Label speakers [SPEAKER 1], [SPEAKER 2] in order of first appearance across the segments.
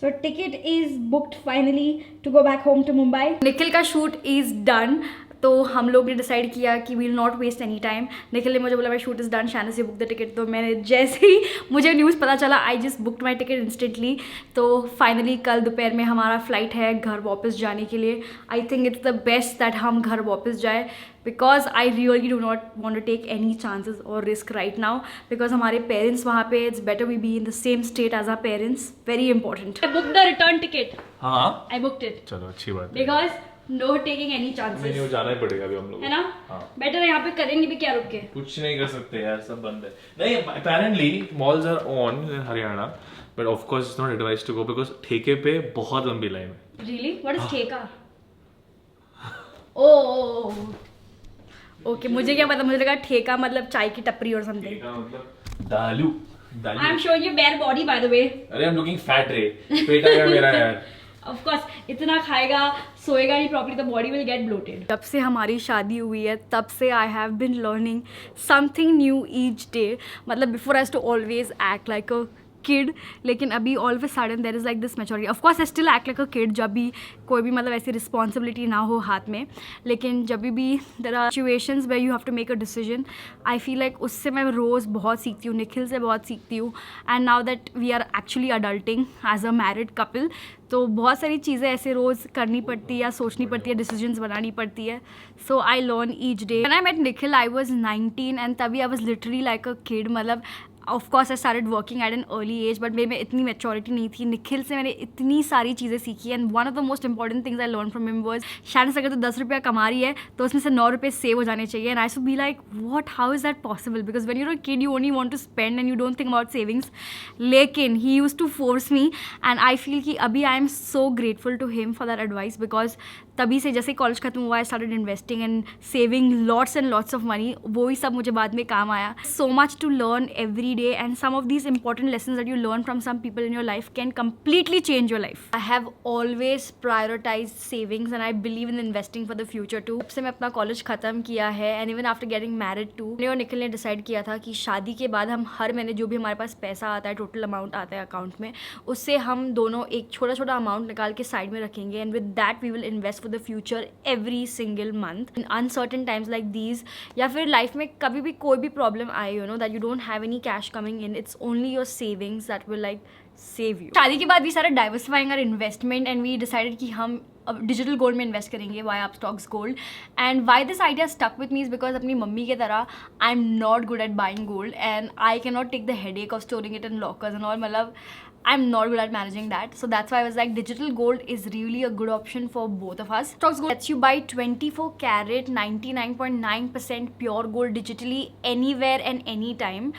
[SPEAKER 1] So ticket is booked finally to go back home to Mumbai. Nikhil का shoot is done, तो हम लोग ने डिसाइड किया कि we'll not waste any time. Nikhil ने मुझे बोला माई शूट इज़ डन, शान से बुक द टिकट. तो मैंने जैसे ही मुझे न्यूज़ पता चला I just booked my ticket instantly. तो फाइनली कल दोपहर में हमारा फ्लाइट है घर वापस जाने के लिए. I think it's the best that हम घर वापस जाए, because I really do not want to take any chances और रिस्क राइट नाउ, बिकॉज हमारे पेरेंट्स वहाँ पे, it's better we be in the same state as our parents. Very important. I book the return ticket.
[SPEAKER 2] हाँ
[SPEAKER 1] I booked it.
[SPEAKER 2] चलो अच्छी बात है.
[SPEAKER 1] Because no taking any chances.
[SPEAKER 2] नहीं, वो जाना ही पड़ेगा अभी हम लोग,
[SPEAKER 1] है ना.
[SPEAKER 2] हाँ.
[SPEAKER 1] बेटर है यहाँ पे करेंगे भी क्या रुक के.
[SPEAKER 2] कुछ नहीं कर सकते यार, सब बंद है. नहीं, apparently malls are on in Haryana, but of course it's not advised to go because ठेके पे बहुत लंबी लाइन है.
[SPEAKER 1] Really? What is ठेका? Oh. ओके, मुझे क्या पता, मुझे लगा ठेका मतलब चाय की टपरी और समथिंग.
[SPEAKER 2] ठेका मतलब दालू.
[SPEAKER 1] I am showing you bare body by the way.
[SPEAKER 2] अरे I'm looking fat रे. पेट आया मेरा यार.
[SPEAKER 1] Of course, इतना खाएगा सोएगा नहीं प्रॉपर्ली तो बॉडी विल गेट ब्लोटेड. जब से हमारी शादी हुई है तब से I have been learning something new each day. मतलब before I to always act like a kid, लेकिन अभी all of a sudden there is like this maturity. Of course I still act like a kid जब भी कोई भी मतलब ऐसी responsibility ना हो हाथ में, लेकिन जब भी there are situations where you have to make a decision, I feel like उससे मैं रोज़ बहुत सीखती हूँ, निखिल से बहुत सीखती हूँ. And now that we are actually adulting as a married couple, तो बहुत सारी चीज़ें ऐसे रोज़ करनी पड़ती है या सोचनी पड़ती है, डिसीजंस बनानी पड़ती है. So I learn each day. When I met Nikhil I was 19 and तभी I was literally like a kid. मतलब of course I started working at an early age, but मेरे में इतनी मैच्योरिटी नहीं थी. निखिल से मैंने इतनी सारी चीज़ें सीखी and one of the most important things I learn from him was, शायद अगर तो 10 रुपया कमा रही है तो उसमें से 9 रुपये सेव हो जाने चाहिए. And I should be like what, how is that possible, because when you're a kid you only want to spend and you don't think about savings. लेकिन he use to force me and I feel कि अभी I am so grateful to him for that advice, because तभी से जैसे college खत्म हुआ I started investing and saving lots and lots of money. वो ही सब मुझे बाद में काम आया. So much to learn every day and some of these important lessons that you learn from some people in your life can completely change your life. I have always prioritized savings and I believe in investing for the future too. जब से मैं अपना college ख़त्म किया है and even after getting married too, मैंने और निखिल ने डिसाइड किया था कि शादी के बाद हम हर महीने जो भी हमारे पास पैसा आता है, टोटल अमाउंट आता है अकाउंट में, उससे हम दोनों एक छोटा छोटा अमाउंट निकाल के साइड में रखेंगे and with that we will invest for the future every single month in uncertain times like these. या फिर लाइफ में कभी भी कोई भी प्रॉब्लम आए, you know that you don't have any cash coming in, it's only your savings that will like save you. शादी के बाद we started diversifying our investment and we decided कि हम डिजिटल गोल्ड में इन्वेस्ट करेंगे via Upstox gold. And why this idea stuck with me is because अपनी mummy की तरह I am not good at buying gold and I can not take the headache of storing it in lockers and all. मतलब I'm not good at managing that, so that's why I was like digital gold is really a good option for both of us. Stocks Gold lets you buy 24 karat 99.9% pure gold digitally anywhere and any time.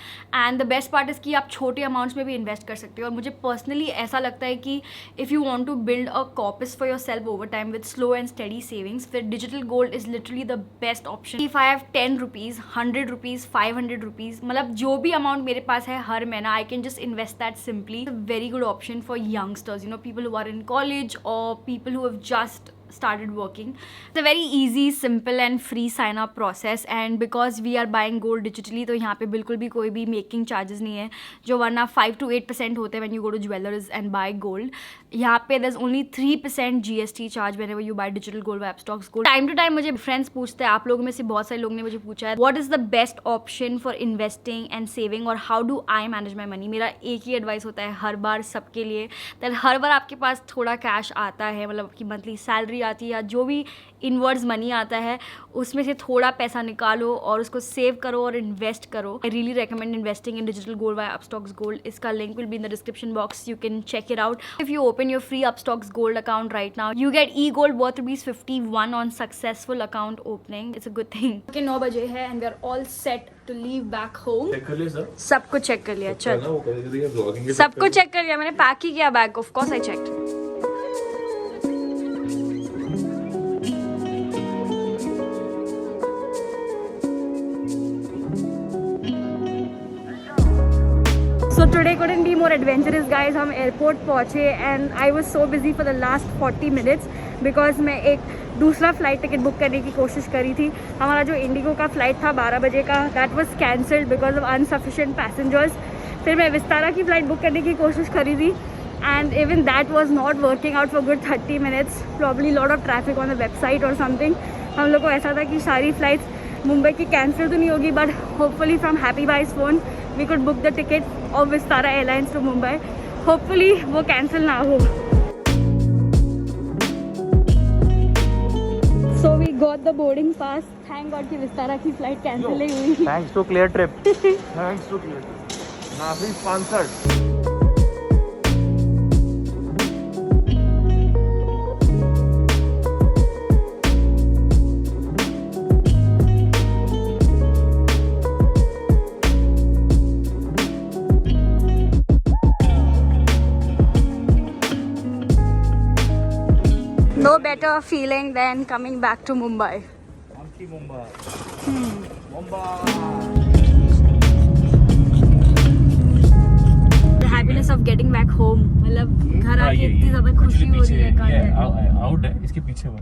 [SPEAKER 1] And the best part is कि आप छोटे amounts में भी invest कर सकते हो. और मुझे personally ऐसा लगता है कि if you want to build a corpus for yourself over time with slow and steady savings, फिर digital gold is literally the best option. If I have 10 rupees, 100 rupees, 500 rupees, मतलब जो भी amount मेरे पास है हर महीना, I can just invest that simply. Very good option for youngsters, you know, people who are in college or people who have just started working. It's a very easy, simple and free sign up process and because we are buying gold digitally तो यहाँ पे बिल्कुल भी कोई भी making charges नहीं है जो वरना 5 to 8% होते हैं when you go to jewelers and buy gold. यहाँ पे there's only 3% GST charge whenever you buy digital gold by Upstocks Gold. Time to time मुझे friends पूछते हैं, आप लोगों में से बहुत सारे लोगों ने मुझे पूछा है what is the best option for investing and saving और how do I manage my money. मेरा एक ही एडवाइस होता है हर बार सबके लिए, that हर बार आपके पास थोड़ा कैश आता है, मतलब आपकी मंथली सैलरी आती है या जो भी इनवर्ड्स मनी आता है उसमें से थोड़ा पैसा निकालो और उसको सेव करो और इन्वेस्ट करो. I really recommend investing in digital gold by Upstox gold. इसका link will be in the description box, you can check it out. If you open your free Upstox gold account right now you get e gold worth ₹51 on successful account opening. It's a good thing. Okay 9 बजे है and we are all set to leave back home.
[SPEAKER 2] Check कर लिया sir?
[SPEAKER 1] सब कुछ check कर लिया. चल सब कुछ चेक कर लिया मैंने, पैक ही किया bag. Of course I checked. So today couldn't be more adventurous guys. हम एयरपोर्ट पहुँचे and I was so busy for the last 40 minutes because मैं एक दूसरा फ़्लाइट टिकट बुक करने की कोशिश करी थी. हमारा जो इंडिगो का फ़्लाइट था 12 बजे का, that was cancelled because of insufficient passengers. फिर मैं विस्तारा की फ़्लाइट बुक करने की कोशिश करी थी and even that was not working out for good 30 minutes. Probably lot of traffic on the website or something. हम लोग को ऐसा था कि सारी फ्लाइट्स मुंबई की कैंसिल तो नहीं होगी, but hopefully from happy buys phone we could book the ticket of Vistara airlines to Mumbai. Hopefully वो कैंसिल ना हो. So we got the boarding pass. Thank God कि विस्तारा की फ्लाइट कैंसिल नहीं हुई.
[SPEAKER 2] Thanks to Clear Trip. Thanks to Clear Trip. Nafi sponsored.
[SPEAKER 1] No better feeling than coming back to Mumbai.
[SPEAKER 2] Monkey Mumbai.
[SPEAKER 1] The happiness of getting back home. मतलब घर आके इतनी ज़्यादा खुशी हो रही है.
[SPEAKER 2] आउट है इसके पीछे वो.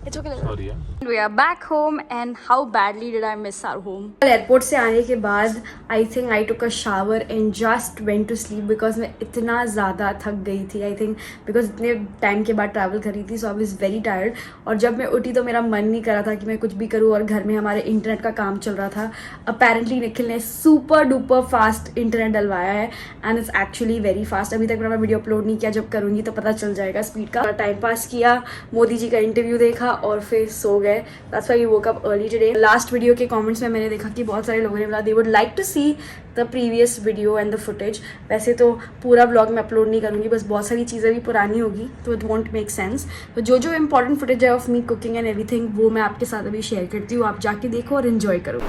[SPEAKER 1] It's okay.
[SPEAKER 2] Sorry.
[SPEAKER 1] We are back home, and how badly did I miss our home? Airport से आने के बाद I think I took a shower and just went to sleep because मैं इतना ज़्यादा थक गई थी. I think because इतने टाइम के बाद ट्रैवल करी थी, so I was very tired. और जब मैं उठी तो मेरा मन नहीं कर रहा था कि मैं कुछ भी करूँ, और घर में हमारे इंटरनेट का काम चल रहा था. अपेरेंटली निखिल ने सुपर डुपर फास्ट इंटरनेट डलवाया है, and it's actually very fast. अभी तक मैंने वीडियो अपलोड नहीं किया, जब करूँगी तो पता चल जाएगा स्पीड का. टाइम पास किया, मोदी जी का इंटरव्यू देखा और फिर सो गए. That's why we woke up early today. Last video के कमेंट्स में मैंने देखा कि बहुत सारे लोगों ने बोला they would like to see the previous video and the footage. वैसे तो पूरा ब्लॉग मैं अपलोड नहीं करूँगी, बस बहुत सारी चीज़ें भी पुरानी होगी, तो इट वॉन्ट मेक सेंस. तो जो इंपॉर्टेंट फुटेज है of me cooking and everything, वो मैं आपके साथ अभी शेयर करती हूँ. आप जाके देखो और इन्जॉय करो.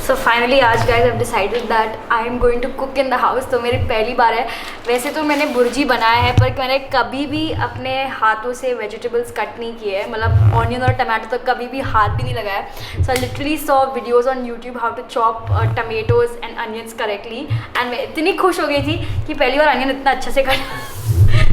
[SPEAKER 1] सो फाइनली आज guys I have decided that I am going to cook in the house. तो मेरी पहली बार है. वैसे तो मैंने भुर्जी बनाया है, पर मैंने कभी भी अपने हाथों से वेजिटेबल्स कट नहीं किए हैं. मतलब ऑनियन और टमाटो तो कभी भी हाथ भी नहीं लगाया. So I literally saw videos on YouTube how to chop tomatoes and onions correctly, and मैं इतनी खुश हो गई थी कि पहली बार अनियन इतना अच्छे से कट.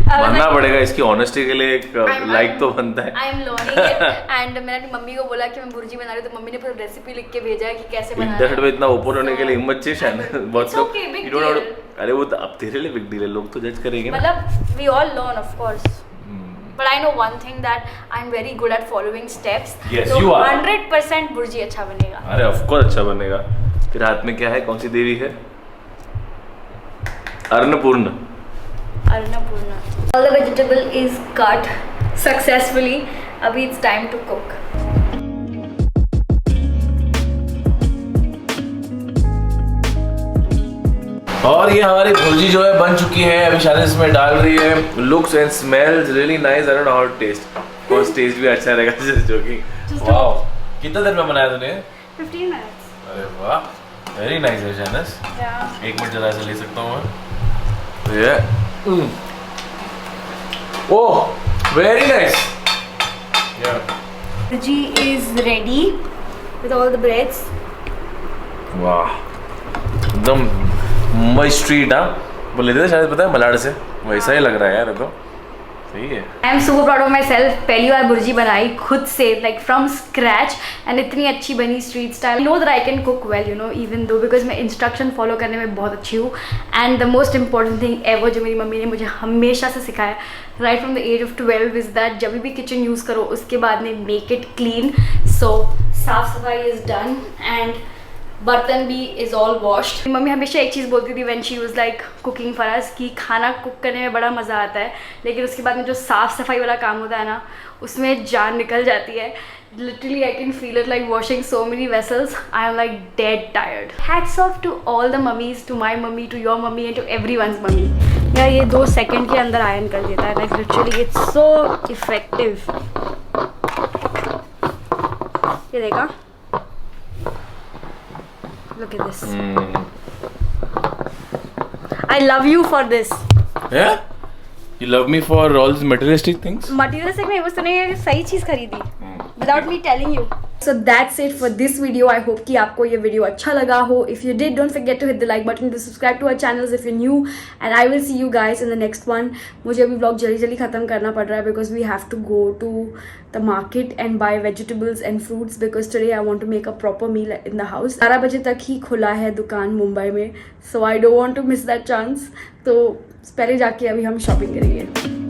[SPEAKER 2] मानना पड़ेगा, इसकी ऑनेस्टी के लिए एक लाइक तो बनता है.
[SPEAKER 1] I am learning it. And मैंने अपनी मम्मी को बोला कि मैं भुर्जी बना रही हूँ, तो मम्मी ने पूरा रेसिपी लिख के भेजा है कि कैसे बनाना है.
[SPEAKER 2] इंटरनेट पे इतना ओपन होने के लिए हिम्मत चाहिए शायद. बहुत लोग
[SPEAKER 1] okay, big deal.
[SPEAKER 2] अरे वो तो अब तेरे लिए बिग डील है, लोग तो जज करेंगे ना.
[SPEAKER 1] मतलब we all learn of course, but I know one thing that I am very good at following steps.
[SPEAKER 2] Yes, you are.
[SPEAKER 1] 100% भुर्जी अच्छा बनेगा.
[SPEAKER 2] अरे ऑफ कोर्स अच्छा बनेगा. तेरे हाथ में क्या है, कौन सी देवी है? Annapurna. All the vegetable is cut successfully. अभी it's time to cook. और ये हमारी भुर्जी जो है बन चुकी है. अभी शादी इसमें डाल रही है. Looks and smells really nice. I don't know how to taste. और टेस्ट भी अच्छा रहेगा. Just joking. वाओ, कितना देर में बनाया तूने?
[SPEAKER 1] 15 minutes.
[SPEAKER 2] अरे वाह, वेरी नाइस है शानस. एक मिनट जरा ऐसे ले सकता हूँ मैं. ये oh, very nice.
[SPEAKER 1] Bhurji is ready with all the breads.
[SPEAKER 2] वाह, एकदम मुंबई स्ट्रीट. हाँ, बोले थे शायद, पता है मलाड से वैसा ही लग रहा है यार. तो सही है.
[SPEAKER 1] I am super proud of my self. पहली बार भुर्जी बनाई खुद से, लाइक फ्रॉम स्क्रैच, एंड इतनी अच्छी बनी street style. No that I can cook well, you know, even though, because मैं इंस्ट्रक्शन फॉलो करने में बहुत अच्छी हूँ. And the most important thing ever जो मेरी मम्मी ने मुझे हमेशा से सिखाया right from the age of 12 is that जब भी किचन यूज़ करो उसके बाद में मेक इट क्लीन. सो साफ सफाई इज़ डन एंड बर्तन भी इज़ ऑल वॉश्ड. मम्मी हमेशा एक चीज़ बोलती थी when she was like cooking for us कि खाना कुक करने में बड़ा मज़ा आता है, लेकिन उसके बाद में जो साफ़ सफाई वाला काम होता है ना, उसमें जान निकल जाती है. Literally I can feel it like washing so many vessels. I am like dead tired. Hats off to all the mummies, to my mummy, to your mummy and to everyone's mummy. यार ये 2 second के अंदर iron कर देता है. Like literally it's so effective. ये देखा? Look at this. I love you for this.
[SPEAKER 2] Yeah? You love me for all these materialistic things?
[SPEAKER 1] Materialistic नहीं, बस तूने सही चीज़ खरीदी. Without me telling you. So that's it for this video. I hope कि आपको ये वीडियो अच्छा लगा हो. If you did, don't forget to hit the like button, to subscribe to our channels if you're new, and I will see you guys in the next one. मुझे अभी vlog जल्दी ख़त्म करना पड़ रहा है because we have to go to the market and buy vegetables and fruits because today I want to make a proper meal in the house. 12 बजे तक ही खुला है दुकान मुंबई में, so I don't want to miss that chance. तो पहले जाके अभी हम शॉपिंग करेंगे।